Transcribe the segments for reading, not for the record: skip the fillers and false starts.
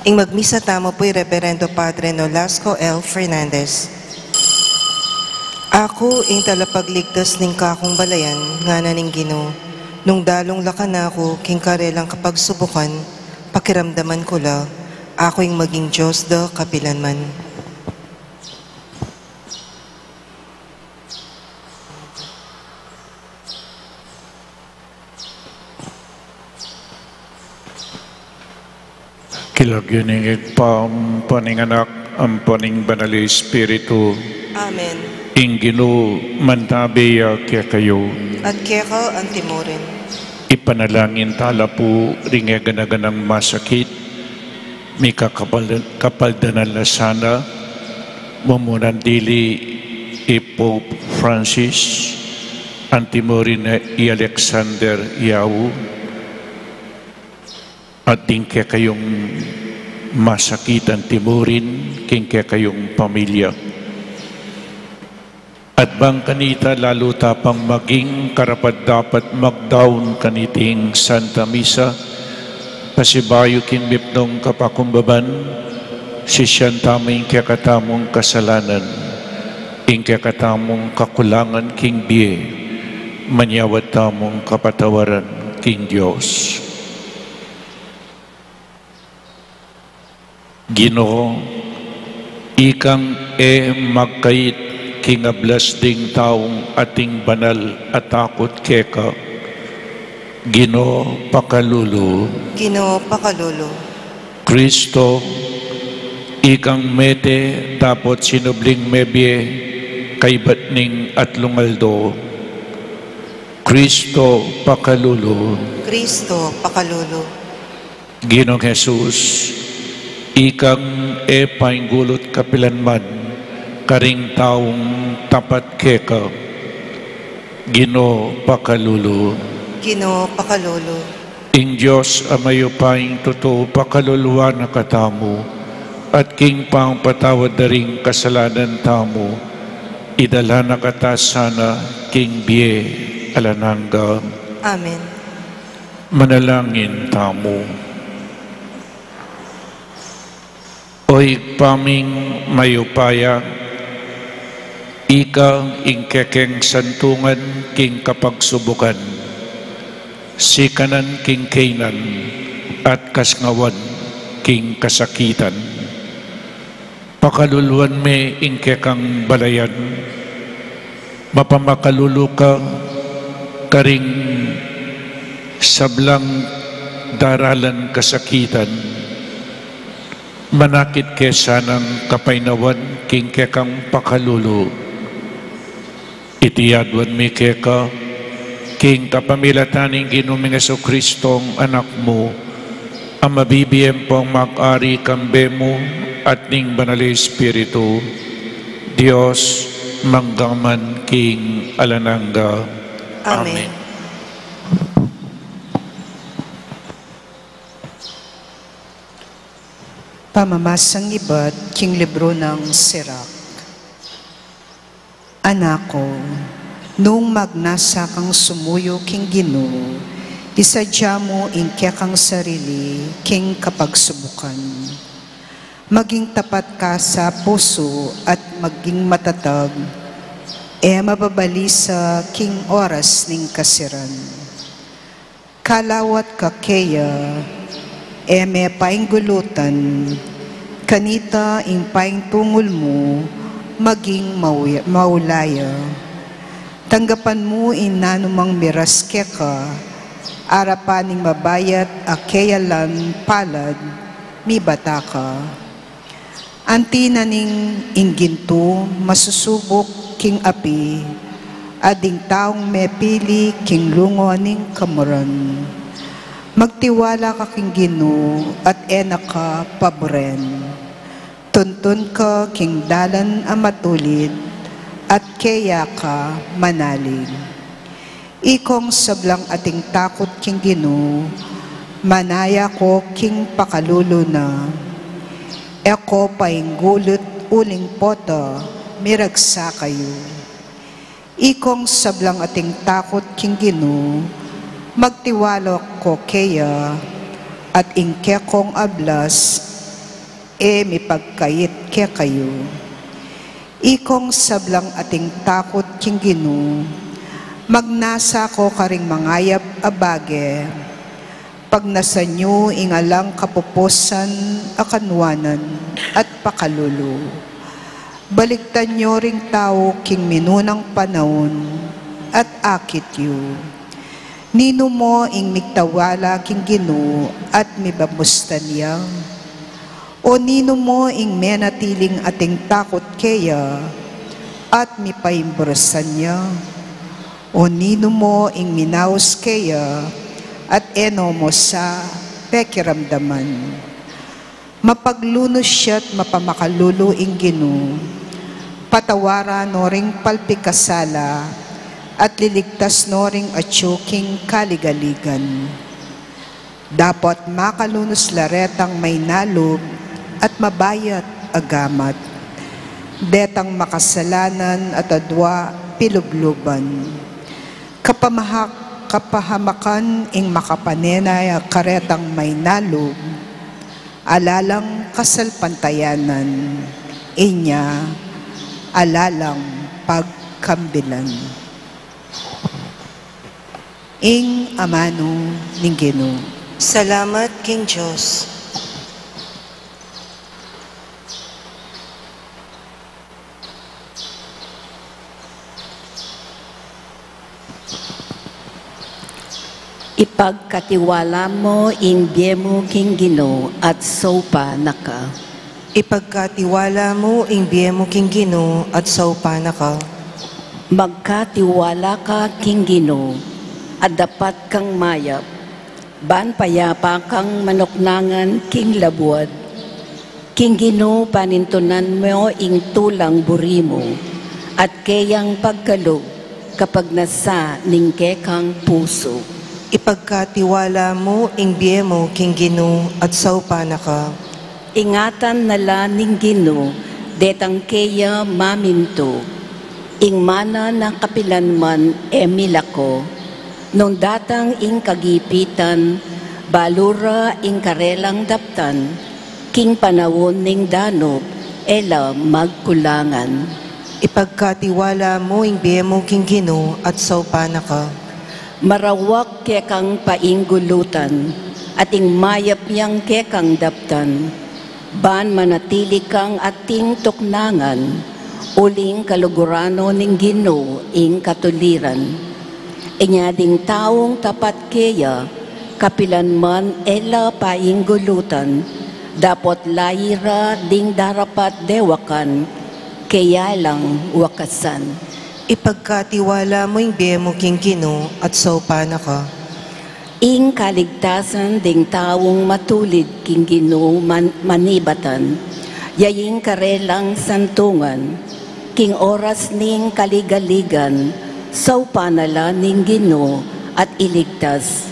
Ing magmisa tamo po'y Reverendo Padre Nolasco L. Fernandez. Ako ing talapagligtas ning kakong balayan nga naning Ginoo. Nung dalong lakan ako king karelang kapag subukan, pakiramdaman ko la, ako ing maging Diyos da kapilanman. Kilagyan ng paninganak ang paning banali Espiritu. Amen. Ing Ginoo mantabiya kaya kayo. At kaya ang timurin. Ipanalangin tala po ring ganaganang masakit. May kapaldanan na sana. Mamunan dili Pope Francis. Ang timurin na Alexander Yao. At din kaya kayong masakitan timurin, kaya kayong pamilya. At bang kanita lalo tapang maging karapat dapat magdaon kaniting Santa Misa, pasibayo kinmipnong kapakumbaban, sisyan taming kaya katamong kasalanan, ing kaya katamong kakulangan king biye, manyawat tamong kapatawaran king Diyos. Ginoo, ikang magkait kingablas ding taong ating banal at takot keka. Ginoo, pakalulu. Ginoo, pakalulu. Kristo, ikang mete tapot sinubling mebye kaibat ning at lungaldo. Kristo, pakalulu. Kristo, pakalulu. Ginoong Jesus, ikang painggulot kapilanman, karing taong tapat keka. Ginoo, pakalulu. Ginoo, pakalulu. Ing Diyos amayo paing totoo pakaluluwa na katamu, at king pang patawad na ring kasalanan tamu, idala na kata sana king biye alananga. Amen. Manalangin tamu. Oy paming mayupaya, ika ing kekeng santungan king kapagsubukan, sikanan king kainan, at kasngawan king kasakitan. Pakaluluan me ing kekang balayan, mapamakalulu ka karing sablang daralan kasakitan, manakit kesa ng kapainawan king kekang pakalulu. Itiyadwan mi keka king kapamilataning Ginoong Jesucristong anak mo, ang mabibiyem pong mag-ari kambe mo at ning banal Espiritu, Diyos manggaman king alananga. Amen. Pamamasang iba't king libro ng Sirach. Anako, nung magnasa kang sumuyo king Ginoo, isadya mo ingkya kang sarili king kapagsubukan. Maging tapat ka sa puso at maging matatag, mababali sa king oras ning kasiran. Kalawat kakeya, may painggulutan, kanita ing paingtungol mo, maging maulaya. Tanggapan mo inanumang miras keka, arapaning mabayat akeyalan palad, mi bataka. Antina ning ingginto, masusubok king api, ading taong mepili king lungo ning kamuran. Magtiwala ka king Ginoo at ka paboren. Tuntun ka king dalan ang matulid at kaya ka manalig. Ikong sablang ating takot king Ginoo, manaya ko king pakalulo na. Eko painggulot uling poto, miragsa kayo. Ikong sablang ating takot king Ginoo, magtiwala ko kaya at ingkekong ablas, mi pagkayit ke kayo. Ikong sablang ating takot king Ginoo, magnasa ko karing mangayap abage, pag nasa nyo ingalang kapupusan, akanwanan at pakalulu. Baligtan nyo ring tao king minunang panahon at akit yu. Nino mo ing migtawala king Ginoo at mibamustan niya. O nino mo ing menatiling ating takot kaya at mipaimbrosan niya. O nino mo ing minaos kaya at eno mo sa pekiramdaman. Mapaglunos siya't mapamakalulu ing Ginoo, patawara no ring palpikasala at liligtas no ring atsuking kaligaligan. Dapat makalunos laretang may nalog at mabayat agamat, detang makasalanan at adwa pilubluban. Kapahamakan ing makapanenay karetang may nalog, alalang kasalpantayanan, inya alalang pagkambilan. Ing amano ning Ginoo. Salamat, King Diyos. Ipagkatiwala mo ing biyemo king Ginoo at sopa naka. Ipagkatiwala mo ing biyemo king Ginoo at saupana ka. Magkatiwala ka king Ginoo at dapat kang mayap. Ban payapa kang manoknangan king labuad. King Ginoo panintunan mo ing tulang burimo at kayang pagkalog kapag nasa ning kekang puso. Ipagkatiwala mo ing biyemo king Ginoo at saupana ka. Ingatan nala ning Ginoo detang kaya maminto. Ing mana ng kapilanman milako. Nung datang ing kagipitan, balura ing karelang daptan, king panawon ning danop, ela magkulangan. Ipagkatiwala mo ing biyemo king Ginoo at saupana ka. Marawak ke kang painggulutan, at ing mayap niyang ke kang daptan, ban manatili kang ating tuknangan, uling kalugurano ning Ginoo ing katuliran. Inyading taong tapat kaya, kapilanman ela painggulutan, dapat layira ding darapat dewakan, kaya lang wakasan. Ipagkatiwala mo ing biyemo king Ginoo at saupana ka. Ing kaligtasan ding taong matulid king Ginoo manibatan, yaying karelang santungan, king oras ning kaligaligan, saupanala ning Ginoo at iligtas.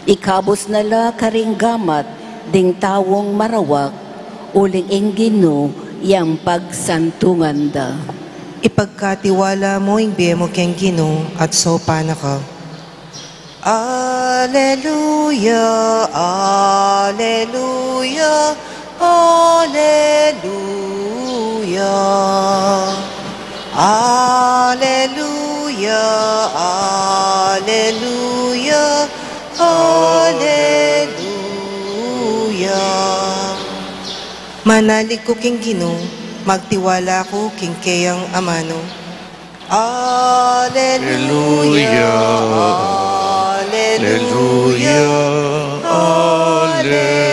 Ikabos nala karing gamat ding tawong marawak, uling ing Ginoo yang pagsantungan da. Ipagkatiwala mo ing biyemo king Ginoo at saupana ka. Alleluia, alleluia, alleluia. Alleluia, alleluia, alleluia. Manalig ko king Ginoo, magtiwala ko king kayang amano. Alleluia, alleluia, alleluia.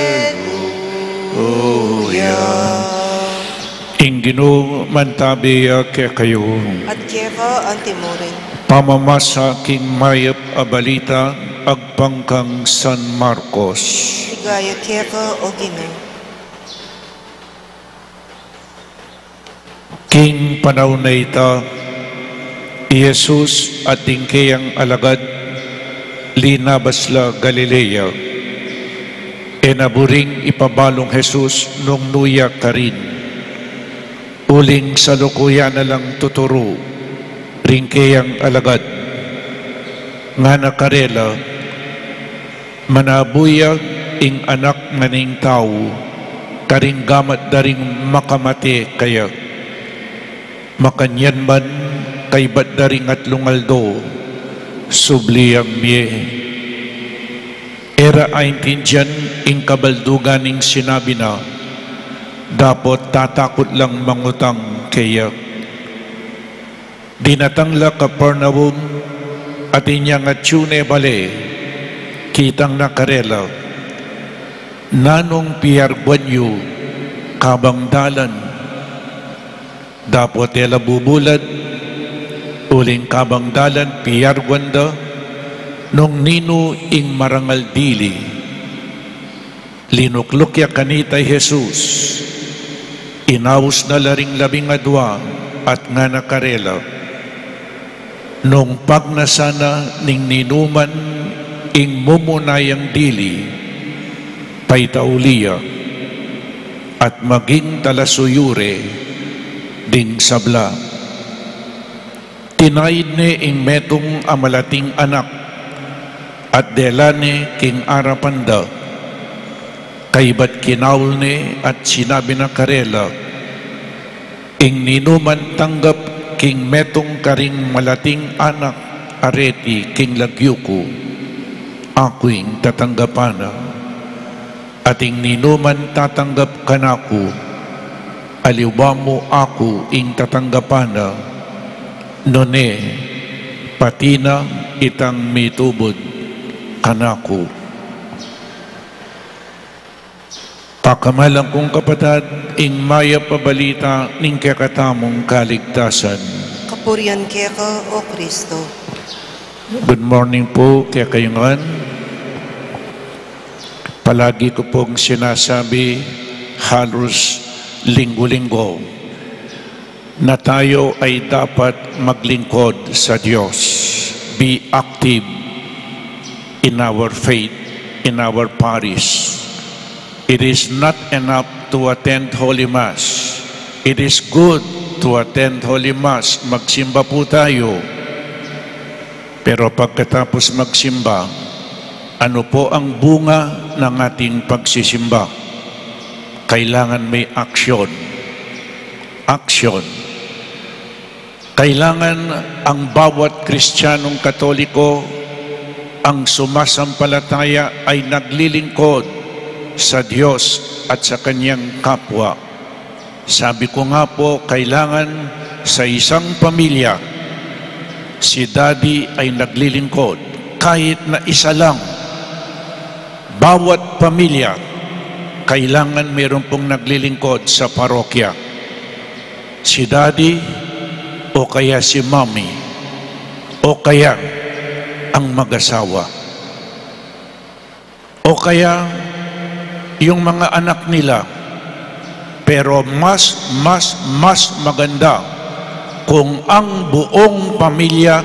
Ing Ginoo mantabiya ke kayo. At kaya ang timurin. Pamamasa king mayap a balita agpangkang San Marcos. Ligaya kaya o Ginoo. King panahon na ita, Jesus at tingkayang alagad, linabasla Galilea. Enaburing ipabalong Jesus nung nuya karin. Uling sa lukuya na lang tuturo, ringkayang alagad. Nga nakarela, manabuya ing anak maning tao, karing gamat daring makamate kaya. Makanyan man kay bat daring at lungaldo, subliyang miye. Era aintindihan ing kabalduganing sinabi na, dapat tatakot lang mangutang kaya. Dinatangla Capernaum at inyang at tune bale, kitang nakarela, nanong piyargwanyo kabang dalan, dapat ela bubulad, uling kabang dalan piyargwanda, nung nino ing marangal dili, linuklukya kanitay Jesus, inaus na laring labing adwa at nga nakarela, nung pagnasana ning ninuman ing mumunayang dili, paitauliya, at maging talasuyure ding sabla. Tinaid ni ing metong amalating anak, at delane king arapanda, kaybat kinaul ni at sinabi na karela, ing ninuman tanggap king metong karing malating anak areti king lagyuko, ako'ing tatanggapana, ating ninuman tatanggap kanako, aliwa mo ako ing tatanggapana, none patina itang mitubod kanako. Pakamalang kong kapatid, ing maya pabalita ning kakatamong kaligtasan. Kapurian kaya ka, O Kristo. Good morning po kaya kayongan. Palagi ko pong sinasabi halos linggo-linggo na tayo ay dapat maglingkod sa Diyos. Be active in our faith, in our parish. It is not enough to attend Holy Mass. It is good to attend Holy Mass. Magsimba po tayo. Pero pagkatapos magsimba, ano po ang bunga ng ating pagsisimba? Kailangan may aksyon. Aksyon. Kailangan ang bawat Kristiyanong Katoliko, ang sumasampalataya ay naglilingkod sa Diyos at sa kanyang kapwa. Sabi ko nga po, kailangan sa isang pamilya, si daddy ay naglilingkod. Kahit na isa lang, bawat pamilya, kailangan meron pong naglilingkod sa parokya. Si daddy, o kaya si mommy, o kaya ang mag-asawa, o kaya yung mga anak nila. Pero mas maganda kung ang buong pamilya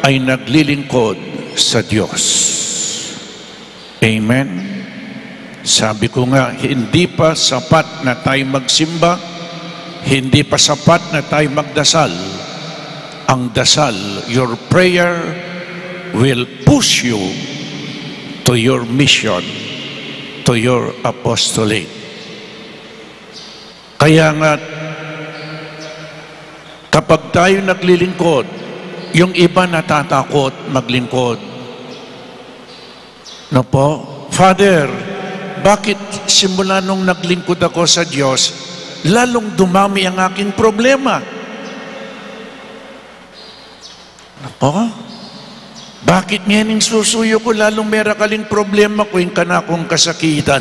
ay naglilingkod sa Diyos. Amen? Sabi ko nga, hindi pa sapat na tayo magsimba, hindi pa sapat na tayo magdasal. Ang dasal, your prayer will push you to your mission, to your apostolate. Kaya nga, kapag tayo naglilingkod, yung iba natatakot maglingkod. No po? Father, bakit simula nung naglingkod ako sa Diyos, lalong dumami ang aking problema? No po? Bakit ngayon susuyo ko lalong merakaling problema ko yung kanakong kasakitan?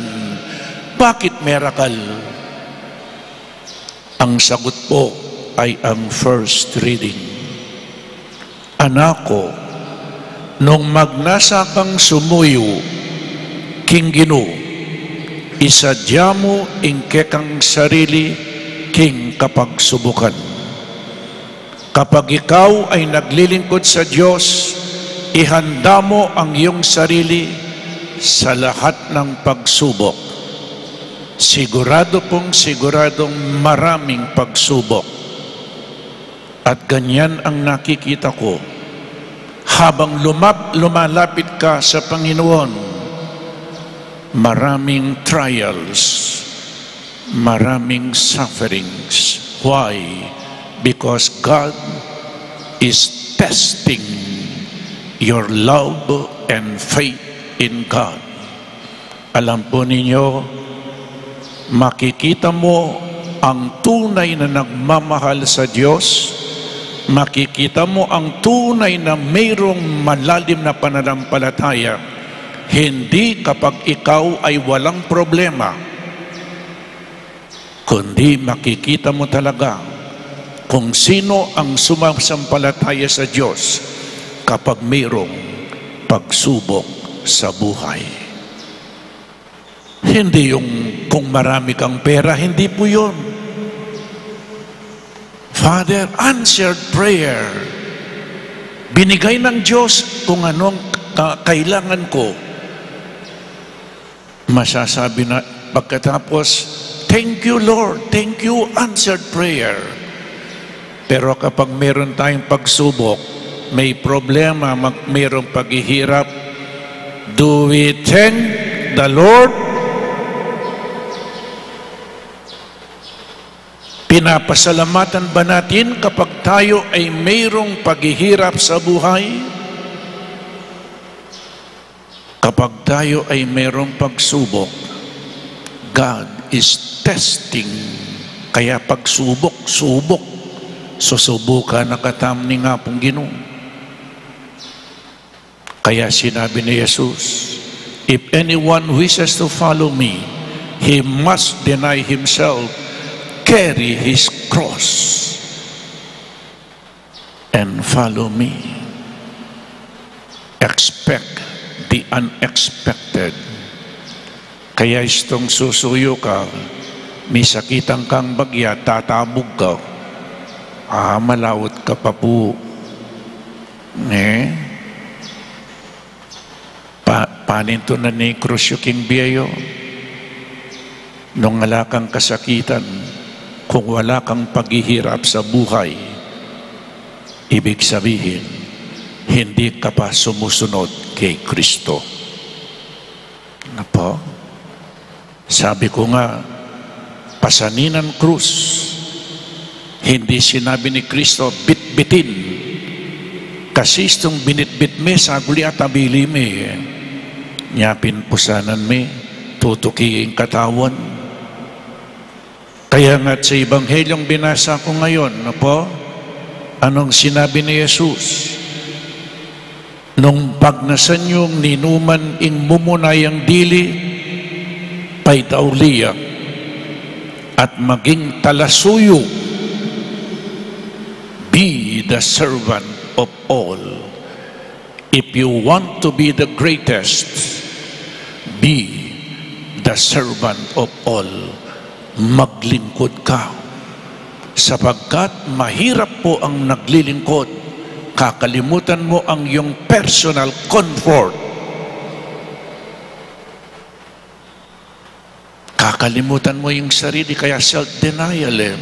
Bakit merakal? Ang sagot po ay ang first reading. Anak ko, nung magnasa kang sumuyo, king Ginoo, isadya mo ingke kang sarili, king kapagsubukan. Kapag ikaw ay naglilingkod sa Diyos, ihanda mo ang iyong sarili sa lahat ng pagsubok. Siguradong maraming pagsubok. At ganyan ang nakikita ko. Habang lumalapit ka sa Panginoon, maraming trials, maraming sufferings. Why? Because God is testing your love and faith in God. Alam po ninyo, makikita mo ang tunay na nagmamahal sa Diyos, makikita mo ang tunay na mayroong malalim na pananampalataya, hindi kapag ikaw ay walang problema, kundi makikita mo talaga kung sino ang sumasampalataya sa Diyos kapag mayroong pagsubok sa buhay. Hindi yung kung marami kang pera, hindi po yun. Father, answered prayer. Binigay ng Diyos kung anong kailangan ko. Masasabi na pagkatapos, thank you Lord, thank you, answered prayer. Pero kapag meron tayong pagsubok, may problema, mayroong paghihirap, do we thank the Lord? Pinapasalamatan ba natin kapag tayo ay mayroong paghihirap sa buhay? Kapag tayo ay mayroong pagsubok, God is testing. Kaya pagsubok, subok. Susubukan na katamni nga pong Ginoo. Kaya sinabi ni Jesus, if anyone wishes to follow me, he must deny himself, carry his cross, and follow me. Expect the unexpected. Kaya istong susuyo ka, may sakitan kang bagya, tatabog ka, malawot ka pa po. Paninto na ni Crucio King Bieyo, nung wala kang kasakitan, kung wala kang paghihirap sa buhay, ibig sabihin, hindi ka pa sumusunod kay Kristo. Ano po? Sabi ko nga, pasanin ang krus. Hindi sinabi ni Kristo, bit-bitin. Kasi itong binit-bit me, saguli at abili me. Nyapin pusanan me, tutukiing katawan. Kaya nga sa Ebanghelyong binasa ko ngayon, no po, anong sinabi ni Jesus? Nung pagnasan yung ninuman ing mumunayang dili, paitauliya, at maging talasuyo, be the servant of all. If you want to be the greatest, be the servant of all. Maglingkod ka. Sapagkat mahirap po ang naglilingkod, kakalimutan mo ang iyong personal comfort. Kakalimutan mo yung sarili, kaya self-denial eh.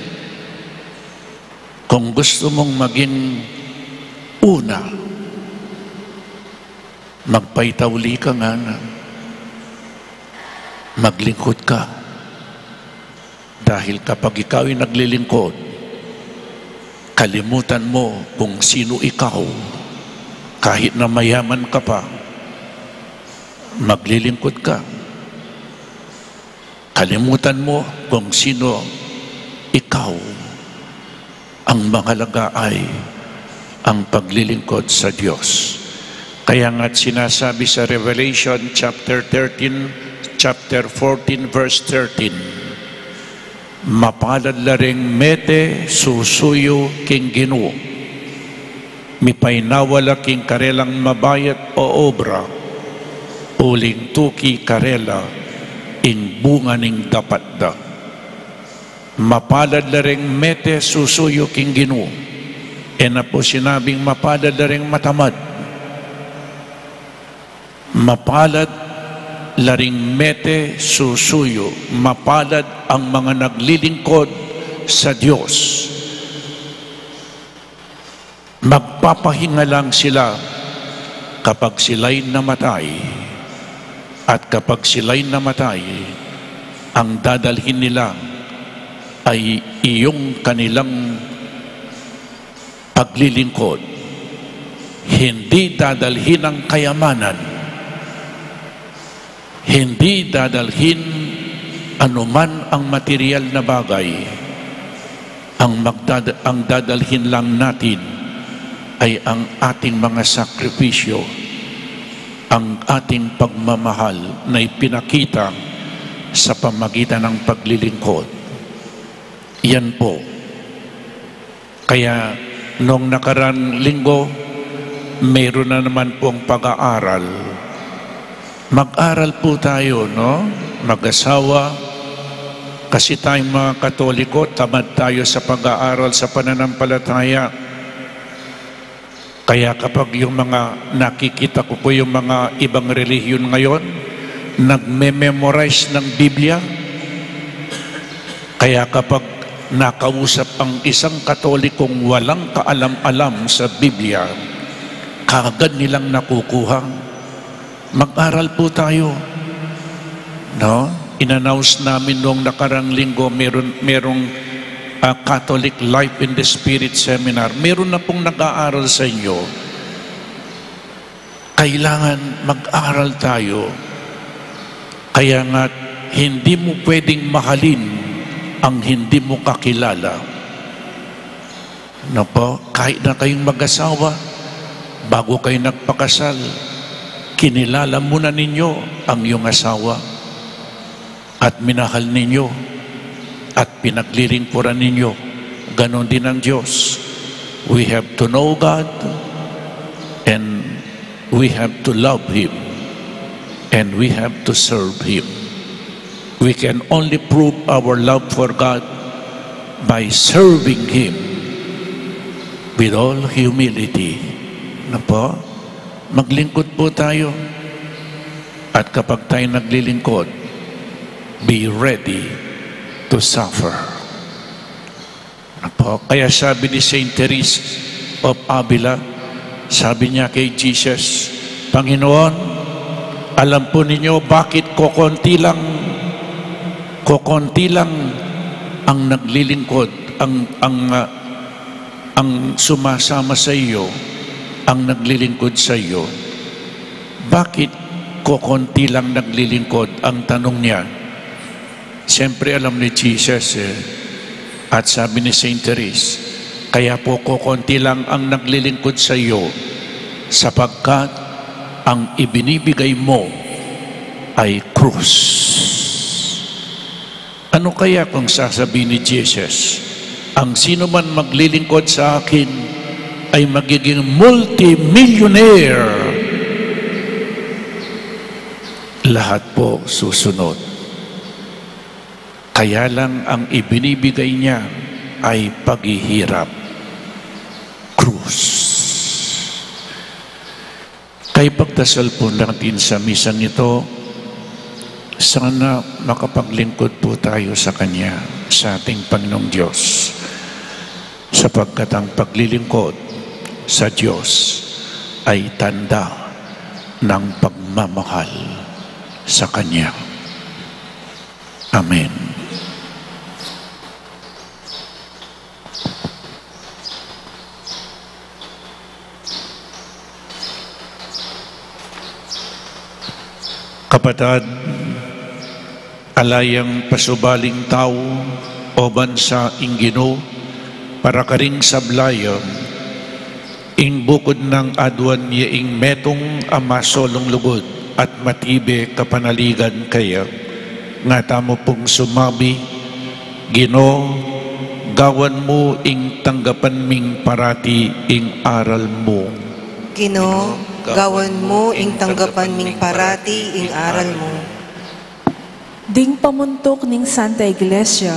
Kung gusto mong maging una, magpaitawli ka nga na. Maglingkod ka. Dahil kapag ikaw ay naglilingkod, kalimutan mo kung sino ikaw. Kahit na mayaman ka pa, maglilingkod ka. Kalimutan mo kung sino ikaw. Ang mahalaga ay ang paglilingkod sa Diyos. Kaya nga't sinasabi sa Revelation chapter 13, chapter 14, verse 13, mapalad laring mete susuyo king Ginoo, mipainawala king karelang mabayat o obra, uling tuki karela ing bunga ning dapat da. Mapalad laring mete susuyo king Ginoo. Na po sinabing mapalad laring matamad. Mapalad laring mete susuyo. Mapalad ang mga naglilingkod sa Diyos. Magpapahinga lang sila kapag sila'y namatay At kapag sila'y namatay, ang dadalhin nila ay iyong kanilang paglilingkod. Hindi dadalhin ang kayamanan, hindi dadalhin anuman ang material na bagay. Ang dadalhin lang natin ay ang ating mga sakripisyo, ang ating pagmamahal na ipinakita sa pamagitan ng paglilingkod. Yan po. Kaya noong nakarang linggo, mayroon na naman pong pag-aaral. Mag-aral po tayo, no? Mag-asawa. Kasi tayong mga Katoliko, tamad tayo sa pag-aaral sa pananampalataya. Kaya kapag yung mga nakikita ko po yung mga ibang relihiyon ngayon, nagme-memorize ng Biblia. Kaya kapag nakausap ang isang Katolikong walang kaalam-alam sa Biblia, kaagad nilang nakukuha. Mag-aral po tayo. No? In-announce namin noong nakarang linggo, merong Catholic Life in the Spirit Seminar. Meron na pong nag-aaral sa inyo. Kailangan mag-aral tayo. Kaya nga, hindi mo pwedeng mahalin ang hindi mo kakilala. No po? Kahit na kayong mag-asawa, bago kayo nagpakasal, kinilala muna ninyo ang iyong asawa at minahal ninyo at pinaglilingkuran ninyo. Ganon din ang Diyos. We have to know God and we have to love Him and we have to serve Him. We can only prove our love for God by serving Him with all humility. Na po? Maglingkod po tayo. At kapag tayo naglilingkod, be ready to suffer. Na po? Kaya sabi ni Saint Teresa of Avila, sabi niya kay Jesus, Panginoon, alam po ninyo bakit kokonti lang ang naglilingkod, ang sumasama sa iyo, ang naglilingkod sa iyo. Bakit kokonti lang naglilingkod? Ang tanong niya. Siyempre alam ni Jesus at sabi ni Saint Teresa, kaya po kokonti lang ang naglilingkod sa iyo sapagkat ang ibinibigay mo ay krus. Ano kaya kung sasabihin ni Jesus, ang sino man maglilingkod sa akin ay magiging multi-millionaire? Lahat po susunod. Kaya lang ang ibinibigay niya ay paghihirap. Krus. Kaya pagdasal po natin sa misang ito, sana makapaglingkod po tayo sa Kanya, sa ating Panginoong Diyos, sapagkat ang paglilingkod sa Diyos ay tanda ng pagmamahal sa Kanya. Amen. Kapatid, alayang pasubaling tao o bansa inggino, para karing sablayan, ing bukod ng adwan yaing metong amasolong lugod at matibe kapanaligan kaya, nga tamo pong sumabi, Gino, gawan mo ing tanggapan ming parati ing aral mo. Gino, gawan mo ing tanggapan ming parati ing aral mo. Ding pamuntok ning Santa Iglesia,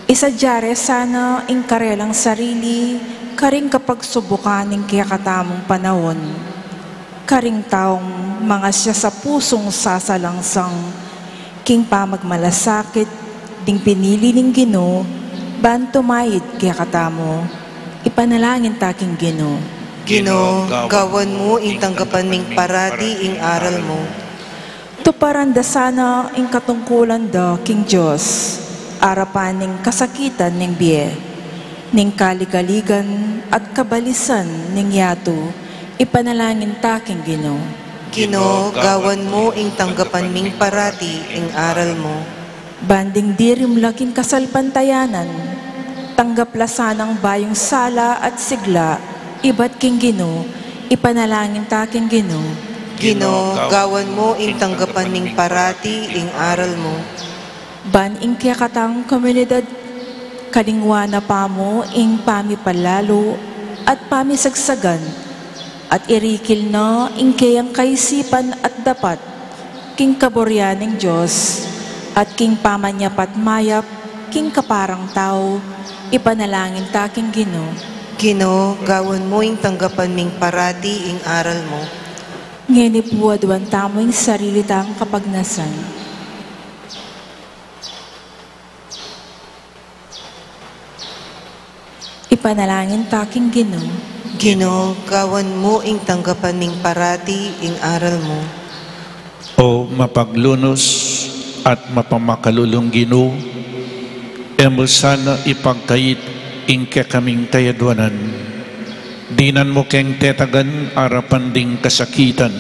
isadyare sana ing karelang sarili, karing kapag subukan ning kiyakatamong panahon, karing taong mga siya sa pusong sasalangsang, king pamagmalasakit, ding pinili ning Gino, ban tumayid kiyakatamo, ipanalangin taking Gino. Gino, gawan mo ing tanggapan ming parati ing aral mo. tuparanda sana ing katungkulan da king Diyos, arapan ning kasakitan ning biye, ning kaligaligan at kabalisan ning yato, ipanalangin ta king Ginoo. Ginoo, gawan mo ing tanggapan ming parati ing aral mo. Banding dirim laking kasalpantayanan, tanggap lasanang bayong sala at sigla, iba't king Ginoo, ipanalangin ta king Ginoo. Ginoo, gawan mo ing tanggapan ming parati ing aral mo. Ban ing kayakatang komunidad, kalingwa na pa mo ing pamipalalo at pamisagsagan, at irikil na ing kayang kaisipan at dapat, king kaboryaning Diyos, at king pamanyapat mayap, king kaparang tao, ipanalangin ta king Ginoo. Ginoo, gawan mo ing tanggapan ming parati ing aral mo. Ngenipuadwan tamo ing sarili tang kapagnasan. Ipanalangin ta king Ginoo. Ginoo, gawan mo ing tanggapan ming parati ing aral mo. O mapaglunos at mapamakalulong Ginoo, emo sana ipagkait ing kaming tayadwanan. Dinan mo keng tetagan arapan ding kasakitan.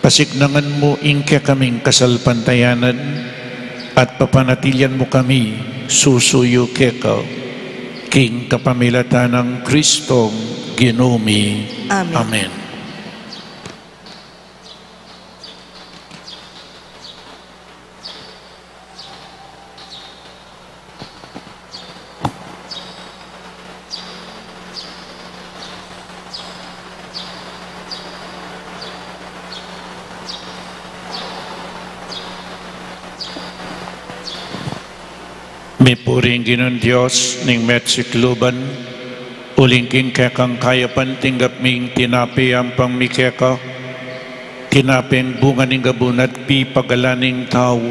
Pasignangan mo ing kaming kasalpantayanan at papanatilyan mo kami susuyo keka king kapamilatan ng Kristong Ginoomi. Amen. Amen. May puring Ginoong Diyos ning metsikluban, ulingking kekang kayapan tinggap ming tinapi ang pangmikeka, kinapeng bunga ning gabunat pi pagalaning tao,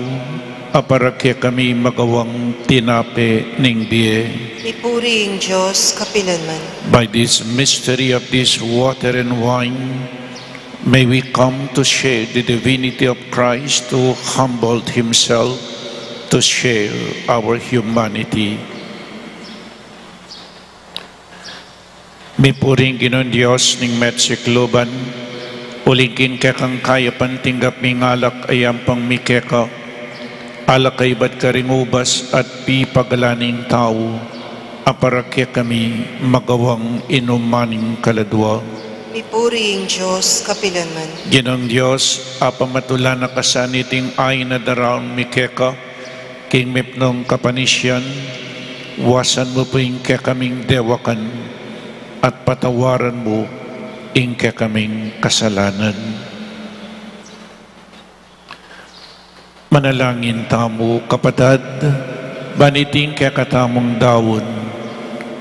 aparakya kami magawang tinapi ning biye. Ipuring Diyos, kapilanman. By this mystery of this water and wine, may we come to share the divinity of Christ who humbled himself to share our humanity. May puring Ginoong Diyos ning metsikloban, ulingkin kekang kayapan tinggap ming alak ayam pang mikeka, alak ay ba't karingubas at pipagalaning tao, aparakya kami magawang inumaning kaladwa. Ipuring Diyos, kapilanman. Ginoong Diyos, apamatula na kasaniting ay na daraon mikeka, king mipnong kapanisyan, wasan mo po ing kaming dewakan at patawaran mo ing kaming kasalanan. Manalangin tamo, kapatad, baniting kakatamong dawon,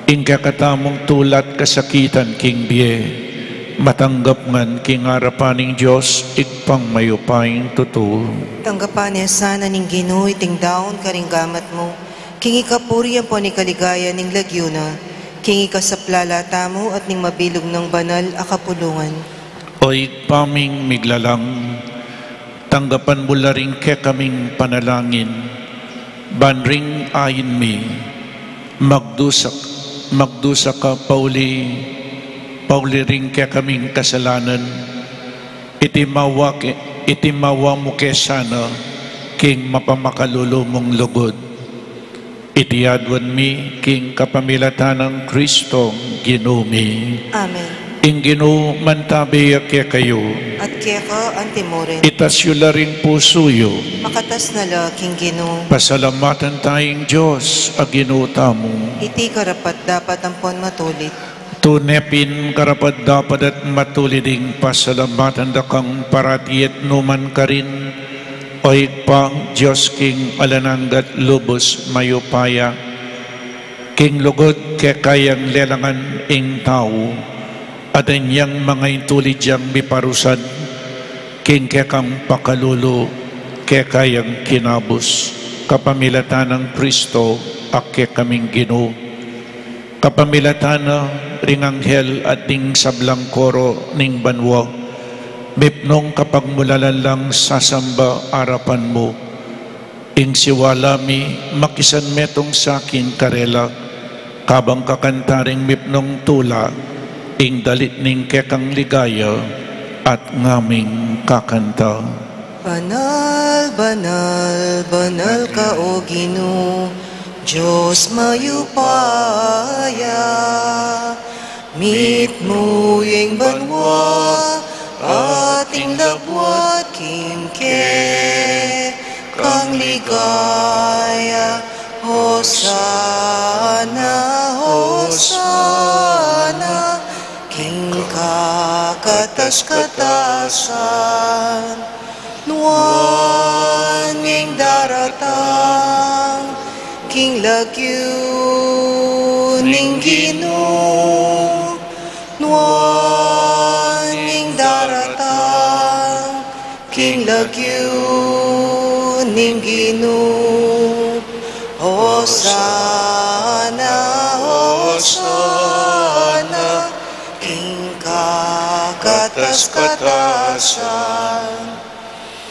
ing kakatamong tulat kasakitan king biye, matanggap ngan king harapaning Diyos, igpang mayupaing totoo. Tanggapan niya sana ning Ginoo iting daon karinggamat mo. King ikapuriyan po ni kaligaya ning lagyuna. King ikasaplala mo at ning mabilog ng banal akapulungan. O igpaming miglalang, tanggapan mo ring kaming panalangin, banring ayin mi, magdusa ka Pauli ring kaming kasalanan, itimawa mo kesana, king mapamakalulu mong lugod. Itiadwan mi, king kapamilatan ng Kristong Ginoomi. Amen. Ing Ginoo mantabiya kaya kayo, At kaya ka antimorin. itasyula rin pusuyo, Makatas na la, King Ginoo. pasalamatan tayong Diyos, Ginoo tamo. Iti karapat dapat ampon matulit. Tunepin karapat dapat at matuliding pasalamatan da kang paratiet numan ka rin, oy pang Diyos king alananggat lubos mayupaya, king lugod kayang lelangan ing tao, at anyang mga intulidyang miparusan, king kekang pakalulo, kayang kinabos, kapamilatan ng Kristo, akke kaming Ginoo. Kapamilatan na ring anghel at ding sablang koro ning banwa, mipnong kapag mulalan lang sasamba arapan mo, ing siwalami makisan metong sakin karela, kabang kakantaring mipnong tula, ing dalit ning kekang ligaya, at ngaming kakanta. Banal, banal, banal ka o Ginoo, Diyos mayupaya. Meet mo yung banwa, ating labwat kimke, kang ligaya. Hosana, Hosana, king kakatas-katasan, nuan ng daratang, king lagyo ning Ginoo, nuan ng daratang, king lagyo ning Ginoo. Hosana, Hosana, king kakatas-katasan,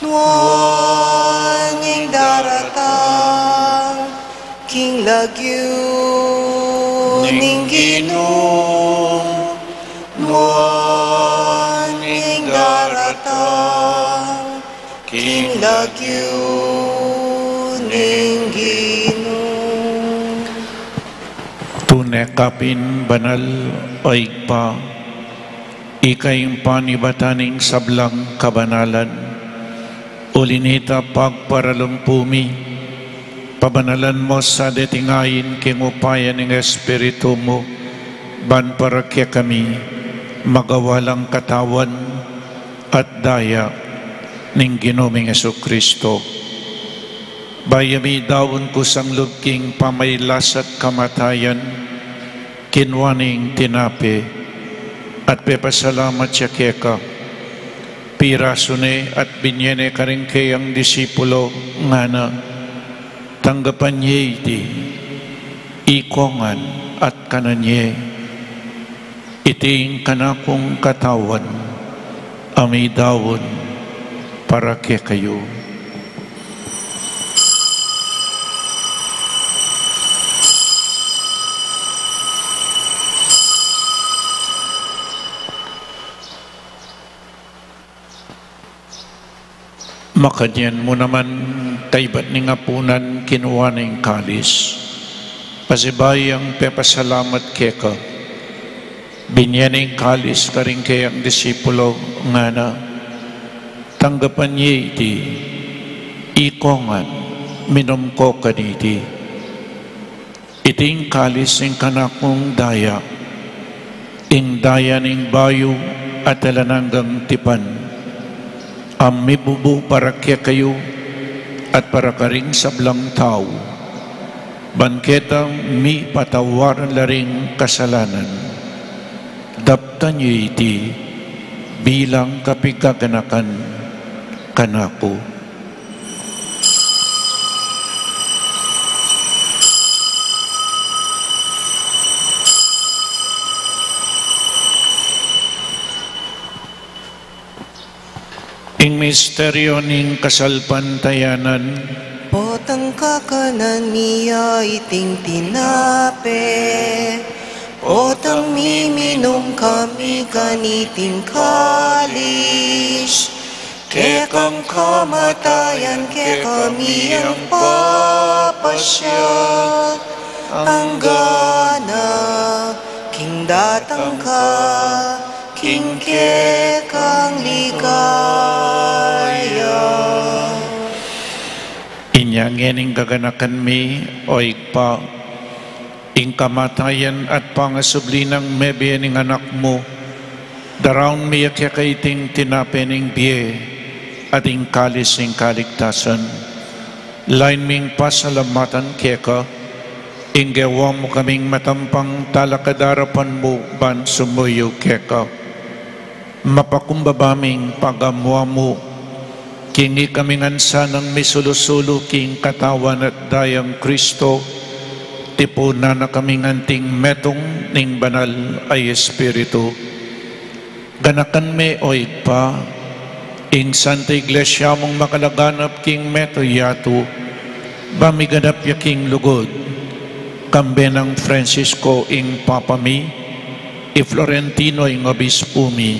nuan ng daratang, king lagyo ning Ginoo, nuan ng daratang, king lagyo ning Ginoo. Tunekapin banal ay pa, ikayong panibataning sablang kabanalan, ulinita pagparalumpumi, pabanalan mo sa detingayin kingupayan ng Espiritu mo, ban para kaya kami magawalang katawan at daya ng Ginoong Jesucristo. Bayami daon ko sang lubking pamaylas at kamatayan, kinwaning tinape, at pepasalamat siya keka, pirasune at binyene ka rin kayang disipulo nga na, tanggapan niya iti, ikongan at kananye, iting kanakong katawan, amay dawon para kaya kayo. Makadyan mo naman kaibat ni ngapunan kinuha ng kalis. Pasibayang pepasalamat keka. Binyan ng kalis ka rin kayang disipulo nga na. Tanggapan niya iti. Ikongan minom ko kaniti. Iting kalis ng kanakong daya. Ing daya ng bayo at alananggang tipan. Amibubu para kaya kayo at para karing sablang tao. Banketang mi patawaran laring kasalanan. Daptan niyo iti bilang kapigaganakan kanako. Ing misteryo ning kasalpantayanan, Potang kakanan niya iting tinape, potang miminom kami kaniting kalis, kekang kamatayan ke kami ang papasya, ang gana, king datang ka, king kekang ligaya. inyangening gaganakan mi oig pa, ing kamatayan at pangasublinang mebe ning anak mo, daraon mi kaya kaiting tinapening biye, at ing kalis ing kaligtasan, lain ming pasalamatan keka, ing gawa mo kaming matampang talakadarapan mo ban sumuyo keka, mapakumbabaming pagamwa mo, kingi kaming ansanang misulusulo king katawan at dayang Kristo, tipo na kaming anting metong ning banal ay Espiritu. Ganakan me oig pa, ing Santa Iglesia mong makalaganap king meto yato, bamiganap ya king lugod, kambe ng Francisco ing papami, i Florentino ing obispo mi,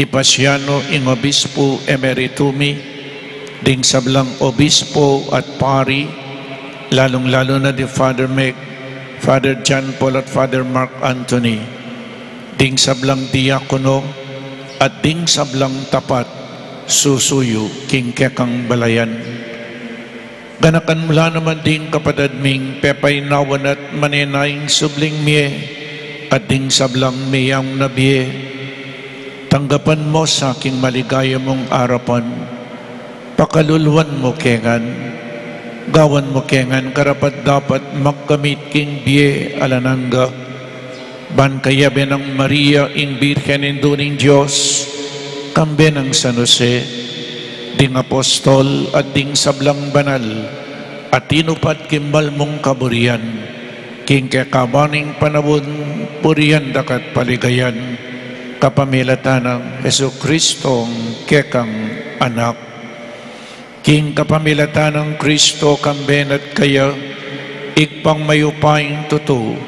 i Pasiano ing obispo emeritumi, ding sablang obispo at pari, lalong-lalo na di Father Meg, Father John Paul at Father Mark Anthony, ding sablang diakono at ding sablang tapat, susuyo king kekang balayan. Ganakan mula naman ding kapadadming pepay nawan at manenaying subling miye at ding sablang miyang nabiye. Tanggapan mo sa aking maligaya mong arapan, pakaluluan mo kengan, gawan mo kengan karapat dapat magkamit king biye alananga, ban kayabe ng Maria ing Birhen induning Diyos, kambe ng San Jose, ding apostol at ding sablang banal, at tinupat kimbal mong kaburian, king kekabaning panawon, purian dakat paligayan, kapamilatan ng Heso Kristong kekang anak. King kapamilatan ng Kristo kamben at kaya, ikpang mayupaing tuto,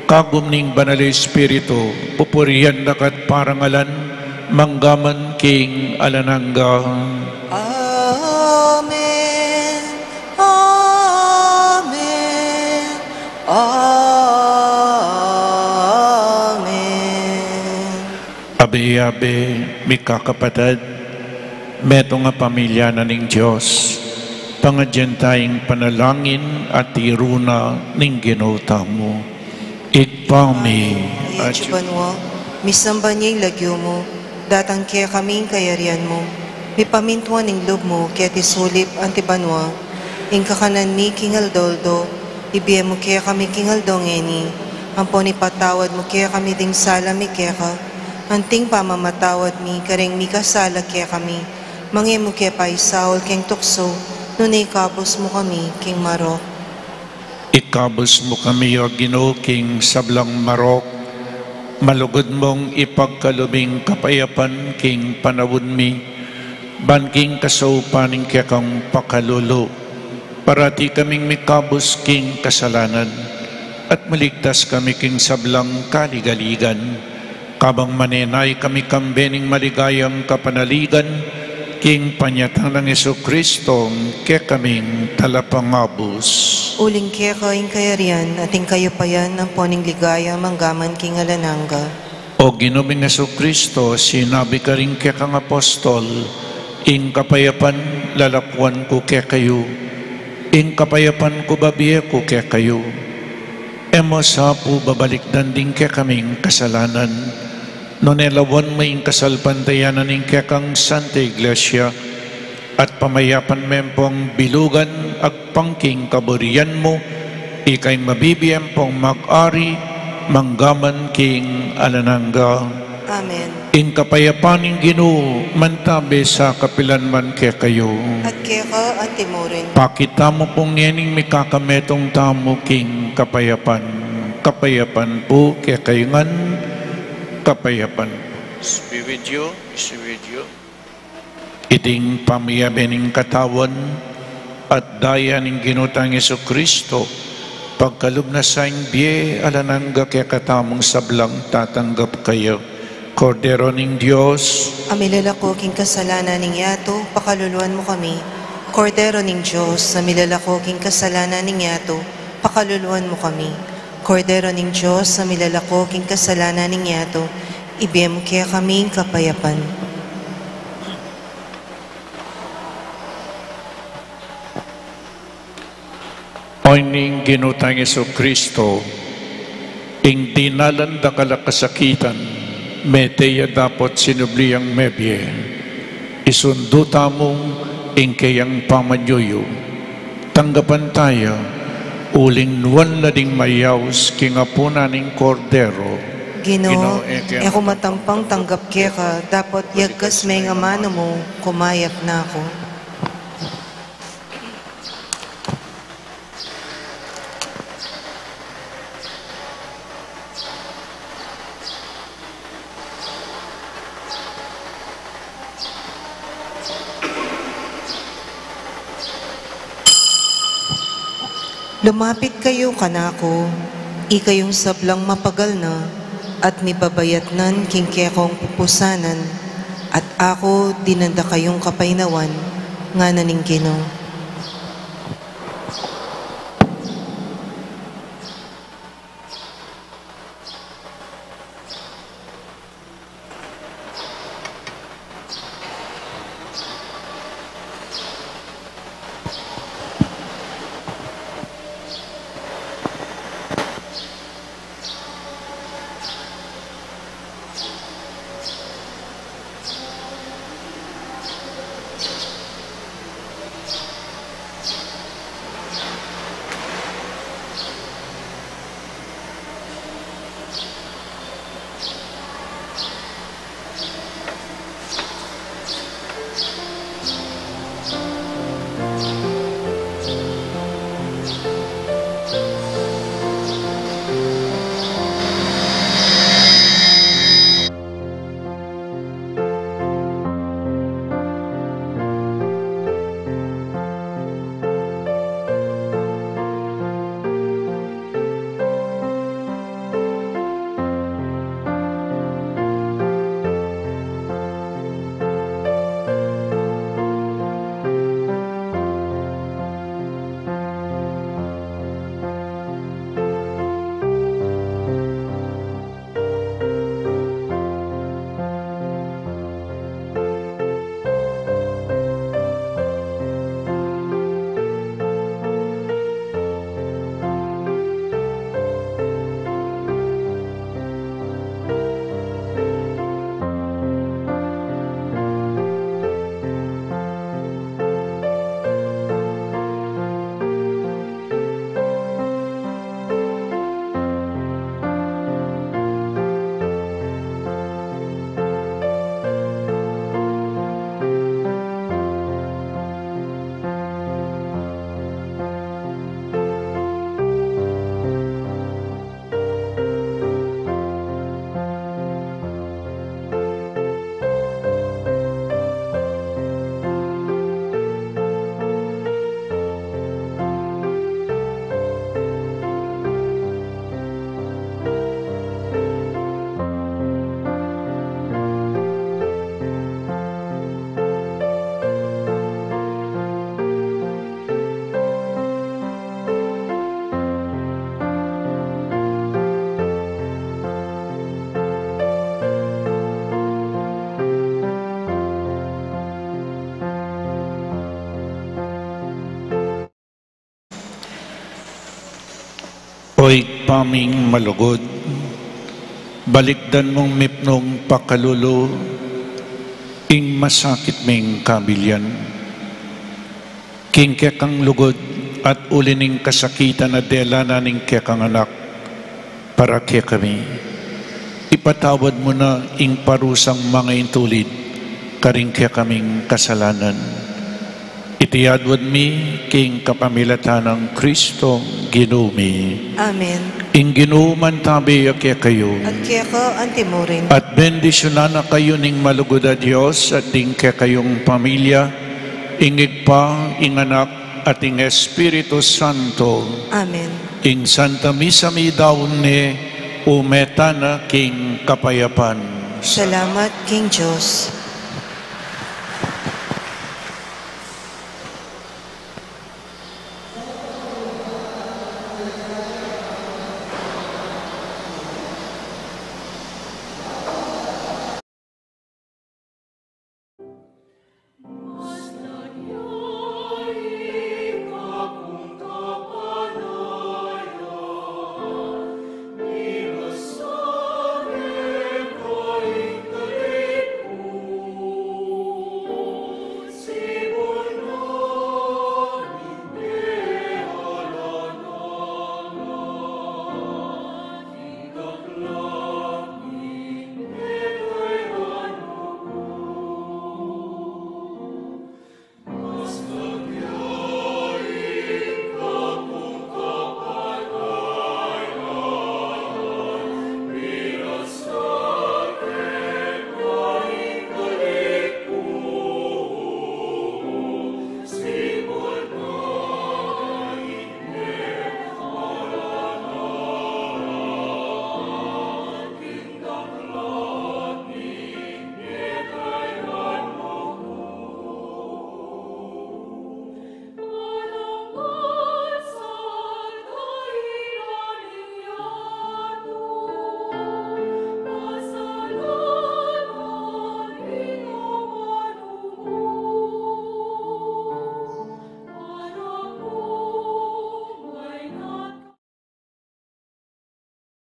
kagumning banal Espiritu, pupurian dakat parangalan, manggaman king alananga. Amen. Amen. Amen. Abe-abe, mikakapatid, meto nga pamilya na ning Diyos, pangadyan tayong panalangin at iruna ning ginota mo. Ikpami at Banwa, misamba niya yung lagyo mo, datang kaya kaming kayarian mo, mi pamintuan ning loob mo, kaya tisulip antibanwa, ing kakanan mi kingaldoldo, ibiye mo kaya kami kingaldongeni, ampo ni patawad mo kaya kami ding sala mi kaya ka, anting pamamatawad mi, kareng mi kasala kaya kami, mangye mo kaya pa isaol keng tukso, nunay kabos mo kami king marok. ikabos mo kami o Ginoo king sablang marok, malugod mong ipagkalubing kapayapan king panawon mi, ban king kasaupaning kekang pakalulo, parati kaming mikabos king kasalanan, at maligtas kami king sablang kaligaligan, kabang manenay kami kambening maligayang kapanaligan, king panyatang ng Heso Kristong kekaming talapangabos. Uling kaya kaing kayarian, ating kayo pa yan ng poning ligaya, manggaman king alananga. O Ginoong Heso Kristo, sinabi ka rin kaya kang apostol, ing kapayapan lalakwan ko kaya kayo, ing kapayapan ko babiye ko kaya kayo. Emo sa po babalik danding kaya kaming kasalanan, nonelawan mo ing kasalpantayanan ing kaya kang Santa Iglesia, at pamayapan mempong bilugan ag pangking kaburian mo, ikay mabibiyem pong mag-ari, manggaman king alananga. Amen. Ing kapayapaning Ginoo, mantabi sa kapilanman kaya kayo. At kaya ka antimorin. Pakita mo pong yening mikakametong tamo king kapayapan. Kapayapan po kaya kayo ngan, kapayapan. Be with you, be with you. Iting pamiyabening katawan at daya ning ginutang Heso Kristo, pagkalub na sa biye alananga kaya katamong sablang tatanggap kayo. Kordero ning Diyos, Amilala ko king kasalanan ning yato, pakaluluan mo kami. Kordero ning Diyos, amilala ko king kasalanan ning yato, pakaluluan mo kami. Kordero ning Diyos, amilala ko king kasalanan ning yato, ibigay mo kaya kaming kapayapan. Oining ginutang Heso Kristo, ing dinalanda kalakasakitan, meteya dapat sinubliang mebye, isunduta mong ing kayang pamanyuyo, tanggapan tayo, uling nuwan na ding mayaws, kingapuna ning kordero. Ginoo, ako matampang tanggap kaya ka, dapat yagkas may nga mano mo, kumayap na ako. Lumapit kayo kanako, ikayong sablang mapagal na, at mibabayat nan kingkekong pupusanan, at ako dinanda kayong kapaynawan, nga naning Ginoo. Oy paming malugod, balikdan mong mipnong pakalulo, ing masakit ming kabilyan. King kekang lugod at ulining kasakitan na delana ning kekang anak, para kaya kami. Ipatawad mo na ing parusang mga intulid, karing kaya kaming kasalanan. Itiyadwad mi king kapamilatan ng Kristo Ginumi. Amen. Ing ginuman tabi kaya kayo. At kaya ka antimurin. At bendisyonan na kayo ning malugod a Diyos at ing kaya kayong pamilya, ingig pa, ing anak at ing Espiritu Santo. Amen. Ing Santa Misa mi daon ni umeta na king kapayapan. Salamat, King Diyos.